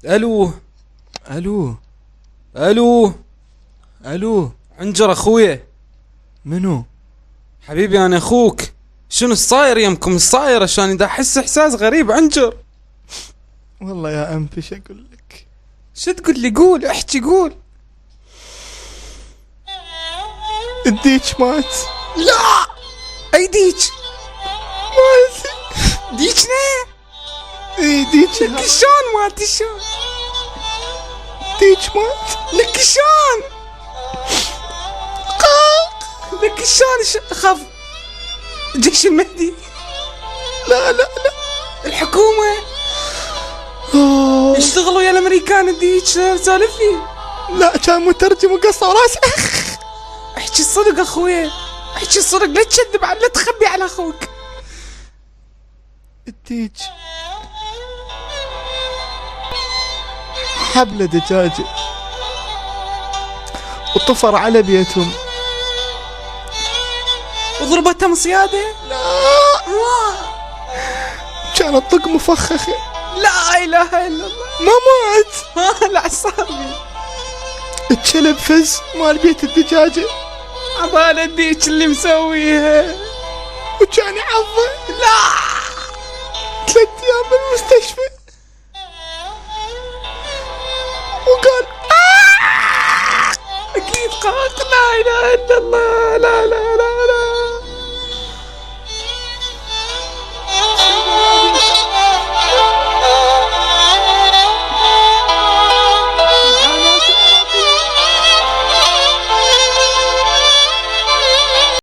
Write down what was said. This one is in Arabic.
الو الو الو الو. عنجر اخويا. منو؟ حبيبي انا اخوك. شنو الصاير يمكم الصاير عشان اذا احس احساس غريب عنجر. والله يا انف ايش اقول لك؟ شو تقول لي؟ قول احكي قول. الديك مات. لا اي ديك؟ مات. ديكنا؟ اي ديك لك شلون مات شلون؟ ديك مات. لك شلون؟ لك شلون خاف جيش المهدي؟ لا لا لا. الحكومة أوه. يشتغلوا ويا الامريكان الديك سالفي. لا كان مترجم وقصه راسه. احكي الصدق اخويا، احكي الصدق، لا تكذب لا تخبي على اخوك. الديك حبله دجاجه وطفر على بيتهم. وضربتها مصيادة؟ لا كانت طق مفخخه. لا اله الا الله. ما مات. لا صاحبي. الكلب فز مال بيت الدجاجه عبالة الديك اللي مسويها. وكان يعضه. لا